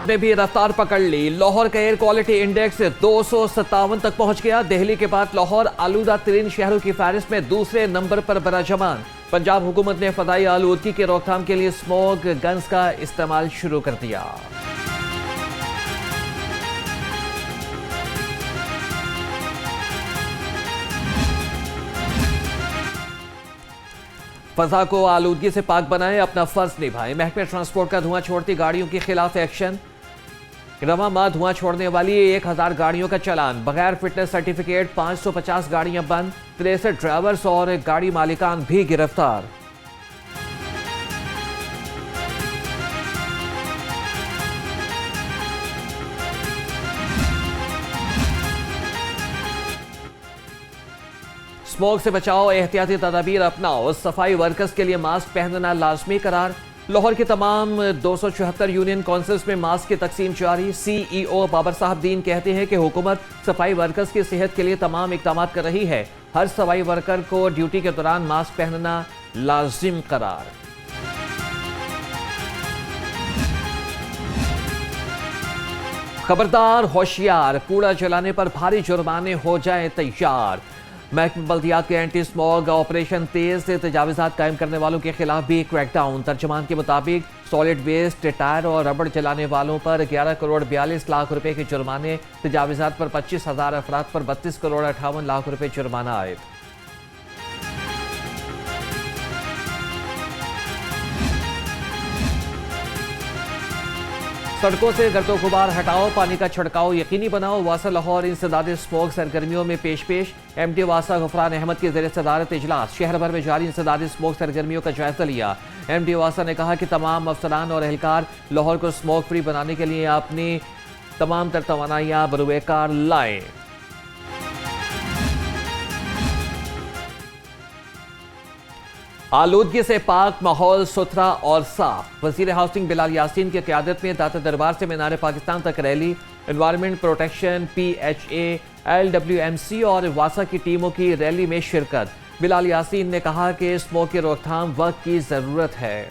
ने भी रफ्तार पकड़ ली। लाहौर का एयर क्वालिटी इंडेक्स 257 तक पहुंच गया। दिल्ली के बाद लाहौर आलूदा तरीन शहरों की फहरिस्त में दूसरे नंबर पर बराजमान। पंजाब हुकूमत ने फदाई आलूदगी की रोकथाम के लिए स्मोक गन्स का इस्तेमाल शुरू कर दिया। फजा को आलूदगी से पाक बनाएं, अपना फर्ज निभाएं। महकमे ट्रांसपोर्ट का धुआं छोड़ती गाड़ियों के खिलाफ एक्शन। रवा माह धुआं छोड़ने वाली 1000 गाड़ियों का चालान। बगैर फिटनेस सर्टिफिकेट 550 गाड़ियां बंद। 63 ड्राइवर्स और गाड़ी मालिकान भी गिरफ्तार। स्मोक से बचाओ, एहतियाती तदाबीर अपनाओ। सफाई वर्कर्स के लिए मास्क पहनना लाजमी करार। लाहौर के तमाम 274 यूनियन काउंसिल्स में मास्क की तकसीम जारी। CEO बाबर साहब दीन कहते हैं कि हुकूमत सफाई वर्कर्स की सेहत के लिए तमाम इकदाम कर रही है। हर सफाई वर्कर को ड्यूटी के दौरान मास्क पहनना लाजिम करार। खबरदार, होशियार, कूड़ा जलाने पर भारी जुर्माने हो जाए तैयार। महकमा बल्दियात के एंटी स्मॉग ऑपरेशन तेज से तजावीज़ात कायम करने वालों के खिलाफ भी क्रैकडाउन। तर्जमान के मुताबिक सॉलिड वेस्ट, टायर और रबड़ जलाने वालों पर 11 करोड़ 42 लाख रुपए के जुर्माने। तजावीज़ात पर 25,000 अफराद पर 32 करोड़ 58 लाख रुपए जुर्माना आए। सड़कों से गर्दो गुबार हटाओ, पानी का छिड़काव यकीनी बनाओ। वासा लाहौर इंसदाद स्मोक सरगर्मियों में पेश। MD वासा गफरान अहमद की ज़ेर सदारत इजलास। शहर भर में जारी इंसदाद स्मोक सरगर्मियों का जायजा लिया। MD वासा ने कहा कि तमाम अफसरान और एहलकार लाहौर को स्मोक फ्री बनाने के लिए अपनी तमाम तर तवानाइयां बरूएकार लाएं। आलूदगी से पाक माहौल सुथरा और साफ। वजीर हाउसिंग बिलाल यासीन की क़यादत में दाता दरबार से मीनार पाकिस्तान तक rally. Environment protection, PHA, LWMC और वासा की टीमों की रैली में शिरकत। बिलाल यासीन ने कहा कि स्मोक की रोकथाम वक्त की जरूरत है।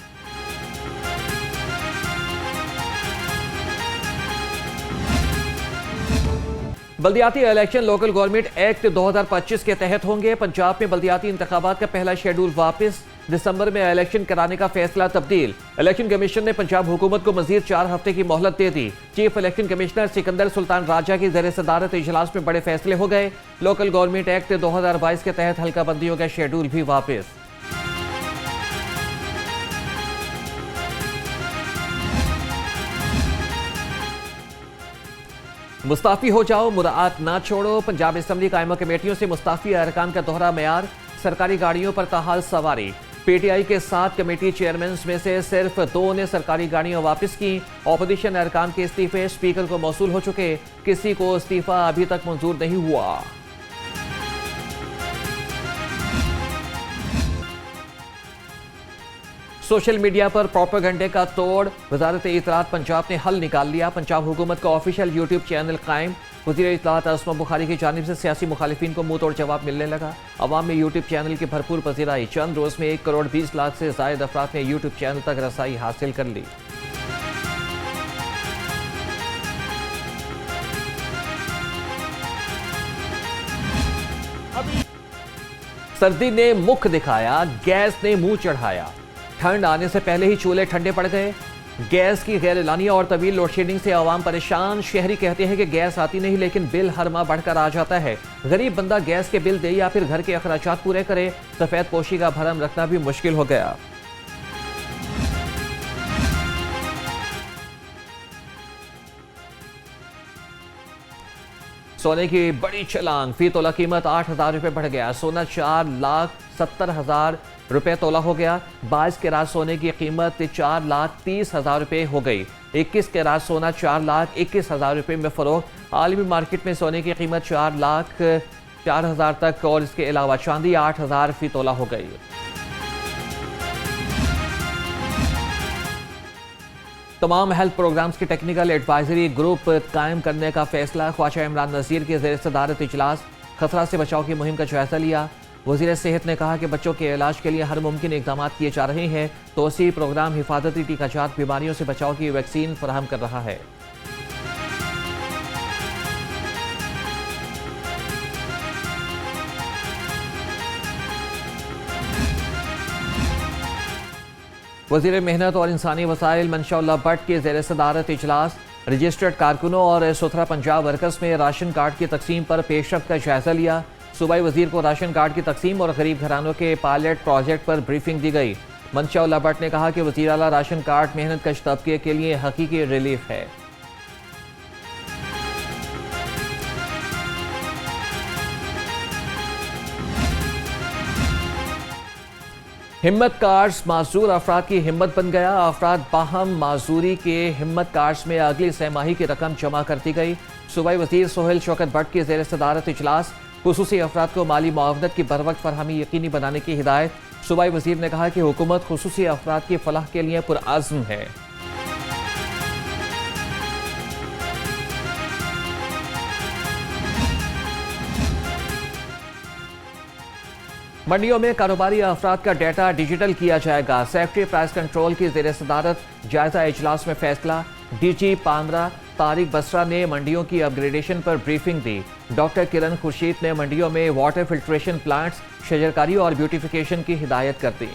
बल्दियाती इलेक्शन लोकल गवर्नमेंट एक्ट 2025 के तहत होंगे। पंजाब में बल्दियाती इंतखाबात का पहला शेड्यूल वापस। दिसंबर में इलेक्शन कराने का फैसला तब्दील। इलेक्शन कमीशन ने पंजाब हुकूमत को मजीद 4 हफ्ते की मोहलत दे दी। Chief election commissioner Sikandar Sultan Raja की ज़ेर सदारत इजलास में बड़े फैसले हो गए। लोकल गवर्नमेंट एक्ट 2022 के तहत हल्का बंदियों का शेड्यूल भी वापस। मुस्ताफी हो जाओ, मुराआत ना छोड़ो। पंजाब असम्बली कायमा कमेटियों से मुस्ताफी अरकान का दोहरा मेयार। सरकारी गाड़ियों पर ताहाल सवारी। PTI के 7 कमेटी चेयरमैन में से सिर्फ 2 ने सरकारी गाड़ियां वापस की। ऑपोजिशन अरकान के इस्तीफे स्पीकर को मौसूल हो चुके। किसी को इस्तीफा अभी तक मंजूर नहीं हुआ। सोशल मीडिया पर प्रोपेगेंडे का तोड़। वजारत इत्तलात पंजाब ने हल निकाल लिया। पंजाब हुकूमत का ऑफिशियल यूट्यूब चैनल कायम। वज़ीर इत्तलात असमा बुखारी की जानिब से सियासी मुखालिफिन को मुंह तोड़ जवाब मिलने लगा। अवाम में यूट्यूब चैनल की भरपूर पजीराई। चंद रोज में 1 करोड़ 20 लाख से ज़ायद अफराद ने यूट्यूब चैनल तक रसाई हासिल कर ली। सर्दी ने मुख दिखाया, गैस ने मुंह चढ़ाया। ठंड आने से पहले ही चूल्हे ठंडे पड़ गए। गैस की गैर एलानिया और तवील लोड शेडिंग से आवाम परेशान। शहरी कहते हैं कि गैस आती नहीं, लेकिन बिल हर माह बढ़कर आ जाता है। गरीब बंदा गैस के बिल दे या फिर घर के अखराजात पूरे करे। सफेद पोशी का भरम रखना भी मुश्किल हो गया। सोने की बड़ी छलांग। फी तोला कीमत 8,000 रुपये बढ़ गया। सोना 4,70,000 रुपये तोला हो गया। 22 कैरात सोने की कीमत 4,30,000 रुपये हो गई। 21 कैरात सोना 4,21,000 रुपये में फरोख्त। आलमी मार्केट में सोने की कीमत 4,04,000 तक और इसके अलावा चांदी 8,000 फी तोला हो गई। तमाम हेल्थ प्रोग्राम्स की टेक्निकल एडवाइजरी ग्रुप कायम करने का फैसला। ख्वाजा इमरान नज़ीर की ज़ेर सदारत इजलास। खतरा से बचाव की मुहिम का जायजा लिया। वज़ीर सेहत ने कहा कि बच्चों के इलाज के लिए हर मुमकिन इक़दाम किए जा रहे हैं। तोसी प्रोग्राम हिफाजती टीकाजात बीमारियों से बचाव की वैक्सीन फराहम कर रहा है। वज़ीर मेहनत और इंसानी वसाइल मंशा भट्ट के ज़ेर सदारत इजलास रजिस्टर्ड कारकुनों और सुथरा पंजाब वर्कर्स में राशन कार्ड की तकसीम पर पेशरफ का जायजा लिया। सूबाई वजीर को राशन कार्ड की तकसीम और गरीब घरानों के पायलट प्रोजेक्ट पर ब्रीफिंग दी गई। मंशा भट्ट ने कहा कि वज़ीर आला राशन कार्ड मेहनत कश तबके के लिए हकीकी रिलीफ है। हिम्मत कार्ड्स माजूर अफराद की हिम्मत बन गया। अफराद बाहम माजूरी के हिम्मत कार्ड्स में अगली सहमाही की रकम जमा करती गई। सूबाई वजीर सोहेल शौकत भट्ट की ज़ेर सदारत इजलास खुसूसी अफराद को माली मुआवनत की बरवक्त फरहमी यकीनी बनाने की हिदायत। सूबाई वजीर ने कहा कि हुकूमत खुसूसी अफराद की फलाह के लिए पुरअज़्म है। मंडियों में कारोबारी अफराद का डाटा डिजिटल किया जाएगा। सेक्रेटरी प्राइस कंट्रोल की ज़ेर सदारत जायजा इजलास में फैसला। डीजी पामरा तारिक बसरा ने मंडियों की अपग्रेडेशन पर ब्रीफिंग दी। डॉक्टर किरण खुर्शीद ने मंडियों में वाटर फिल्ट्रेशन प्लांट्स, शजरकारी और ब्यूटिफिकेशन की हिदायत कर दी।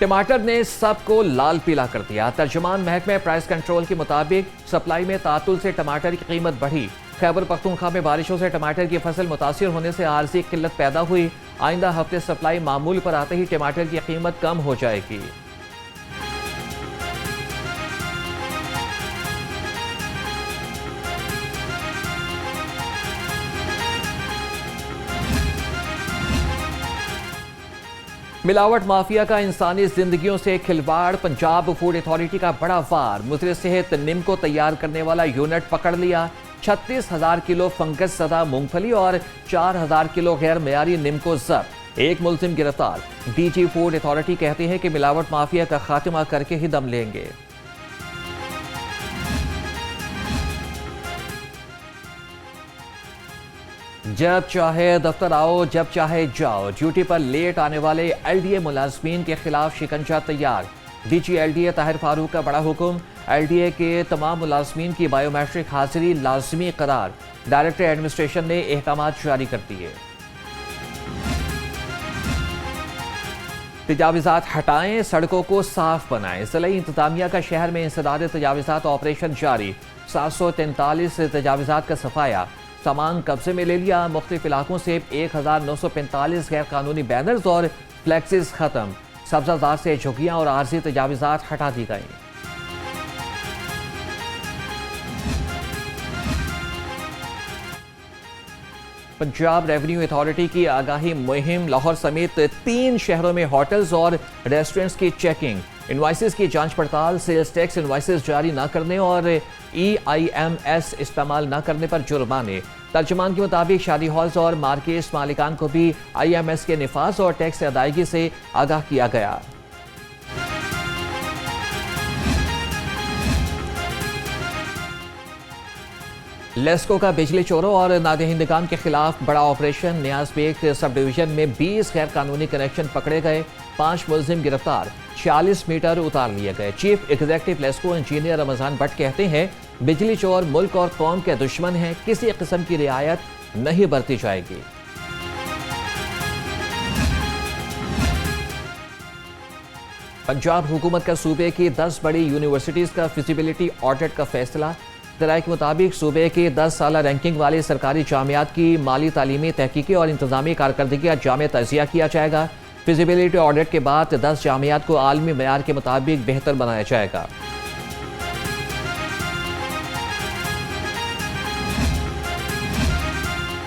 टमाटर ने सबको लाल पीला कर दिया। तर्जुमान महकमे प्राइस कंट्रोल के मुताबिक सप्लाई में तातुल से टमाटर की कीमत बढ़ी। खैबर पख्तूनख्वा में बारिशों से टमाटर की फसल मुतासिर होने से आर्जी किल्लत पैदा हुई। आइंदा हफ्ते सप्लाई मामूल पर आते ही टमाटर की कीमत कम हो जाएगी। मिलावट माफिया का इंसानी जिंदगियों से खिलवाड़। पंजाब फूड अथॉरिटी का बड़ा वार। मुद्रे सेहत निम को तैयार करने वाला यूनिट पकड़ लिया। 36,000 किलो फंगस सदा मूंगफली और 4,000 किलो गैर मयारी निम को जब्त। एक मुलजिम गिरफ्तार। डीजी फूड अथॉरिटी कहते हैं कि मिलावट माफिया का खात्मा करके ही दम लेंगे। जब चाहे दफ्तर आओ, जब चाहे जाओ। ड्यूटी पर लेट आने वाले एलडीए मुलाजमीन के खिलाफ शिकंजा तैयार। डीजी एलडीए ताहिर फारूक का बड़ा हुक्म। एलडीए के तमाम मुलाजमीन की बायोमेट्रिक हाजिरी लाजमी करार। डायरेक्टर एडमिनिस्ट्रेशन ने अहकाम जारी कर दिए। तजावीज़ात हटाएं, सड़कों को साफ बनाएं। ज़िला इंतजामिया का शहर में इंसदाद तजावीज़ात ऑपरेशन जारी। 743 तजावीज़ात का सफाया। सामान कब्जे में ले लिया। मुख्तलिफ इलाकों से 1945 गैर कानूनी बैनर्स और फ्लैक्सेस खत्म। सब्जाजार से झुग्गियां और आर्जी तजावीज़ात हटा दी गई। पंजाब रेवेन्यू अथॉरिटी की आगाही मुहिम। लाहौर समेत 3 शहरों में होटल्स और रेस्टोरेंट्स की चेकिंग। इनवाइसेस की जांच पड़ताल। सेल्स टैक्स इनवाइसेस जारी न करने और EIMS इस्तेमाल न करने पर जुर्माने। तर्जुमान के मुताबिक शादी हॉल्स और मार्केट्स मालिकान को भी IMS के निफाज और टैक्स अदायगी से आगाह किया गया। लेस्को का बिजली चोरों और नादहिंदगान के खिलाफ बड़ा ऑपरेशन। न्याज बेग सब डिवीजन में 20 गैर कानूनी कनेक्शन पकड़े गए। 5 मुलजिम गिरफ्तार। 46 मीटर उतार लिए गए। Chief executive LESCO engineer Ramzan Bhatt कहते हैं बिजली चोर मुल्क और कौम के दुश्मन हैं। किसी किस्म की रियायत नहीं बरती जाएगी। पंजाब हुकूमत का सूबे की 10 बड़ी यूनिवर्सिटीज का फिजिबिलिटी ऑडिट का फैसला। तराई के मुताबिक सूबे के 10 साल रैंकिंग वाली सरकारी जामियात की माली, तालीमी, तहकीकी और इंतजामी कारकर्दगी का जामे तजिया किया जाएगा। फिजिबिलिटी ऑडिट के बाद 10 जामियात को आलमी मयार के मुताबिक बेहतर बनाया जाएगा।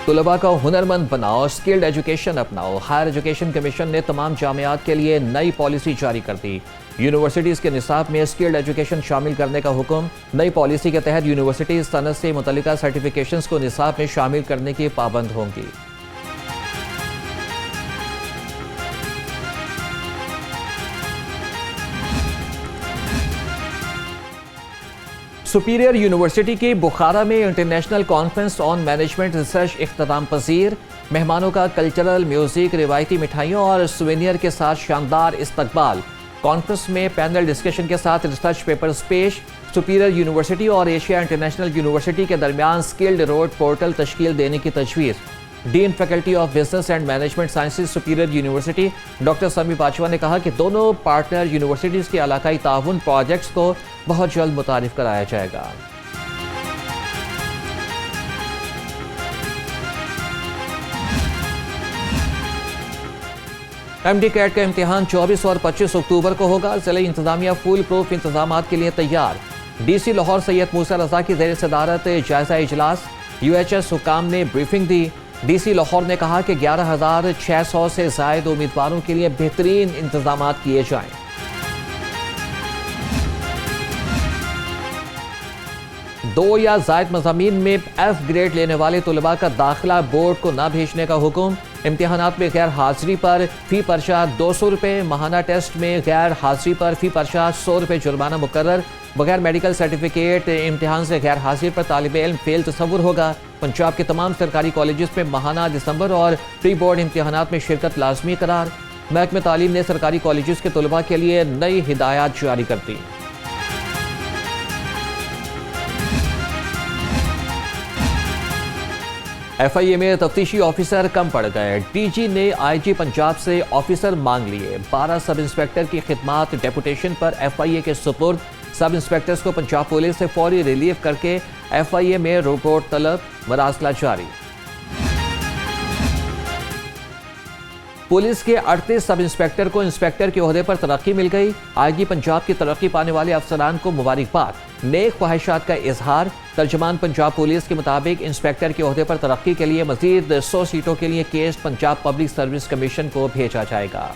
तुलबा को हुनरमंद बनाओ, स्किल्ड एजुकेशन अपनाओ। हायर एजुकेशन कमीशन ने तमाम जामियात के लिए नई पॉलिसी जारी कर दी। यूनिवर्सिटीज़ के निसाब में स्किल्ड एजुकेशन शामिल करने का हुक्म। नई पॉलिसी के तहत यूनिवर्सिटीज़ सनद से मुतल्लिका सर्टिफिकेशंस को निसाब में शामिल करने की पाबंद होंगी। सुपीरियर यूनिवर्सिटी की बुखारा में international conference on management research इख्तिताम पजीर। मेहमानों का कल्चरल, म्यूजिक, रिवायती मिठाइयों और सुवेनियर के साथ शानदार इस्तकबाल। कॉन्फ्रेंस में पैनल डिस्कशन के साथ रिसर्च पेपर्स पेश। सुपीरियर यूनिवर्सिटी और एशिया इंटरनेशनल यूनिवर्सिटी के दरमियान स्किल्ड रोड पोर्टल तश्कील देने की तजवीज़। Dean faculty of business and management sciences superior university doctor समी बाजवा ने कहा कि दोनों पार्टनर यूनिवर्सिटीज़ के इलाकाई ताउन प्रोजेक्ट्स को बहुत जल्द मुतारिफ कराया जाएगा। MD कैट का इम्तिहान 24 और 25 अक्टूबर को होगा। जिले इंतजामिया फुल प्रूफ इंतजाम के लिए तैयार। DC लाहौर सैयद मूसा रजा की ज़ेर सदारत जायजा इजलास। UHS हुकाम ने ब्रीफिंग दी। DC लाहौर ने कहा कि 11,600 से ज़ायद उम्मीदवारों के लिए बेहतरीन इंतजाम किए जाएं। दो या ज़ायद मज़ामीन में F ग्रेड लेने वाले तुलबा का दाखिला बोर्ड को न भेजने का हुक्म। इम्तिहानात में गैर हाजिरी पर फ़ी पर्चा 200 रुपये। माहाना टेस्ट में गैर हाजिरी पर फ़ी पर्चा 100 रुपये जुर्माना मुकर्रर। बगैर मेडिकल सर्टिफिकेट इम्तिहान से गैर हाजिर पर तालिब इल्म फेल तस्वुर होगा। पंजाब के तमाम सरकारी कॉलेजेस में माहाना दिसंबर और प्री बोर्ड इम्तिहानात में शिरकत लाजमी करार। महकमे तालीम ने सरकारी कॉलेजेस के तुलबा के लिए नई हिदायत जारी कर दी। FIA में तफ्तीशी ऑफिसर कम पड़ गए। DG ने IG पंजाब से ऑफिसर मांग लिए। 12 सब इंस्पेक्टर की खिदमात डेपुटेशन पर FIA के सुपुर्द। सब इंस्पेक्टर्स को पंजाब पुलिस से फौरी रिलीफ करके FIA में रिपोर्ट तलब। मरासला जारी। पुलिस के 38 सब इंस्पेक्टर को इंस्पेक्टर के ओहदे पर तरक्की मिल गई। IG पंजाब की तरक्की पाने वाले अफसरान को मुबारकबाद। नेक ख्वाहिशात का इजहार। तर्जमान पंजाब पुलिस के मुताबिक इंस्पेक्टर के ओहदे पर तरक्की के लिए मजीद 100 सीटों के लिए case Punjab public service commission को भेजा जाएगा।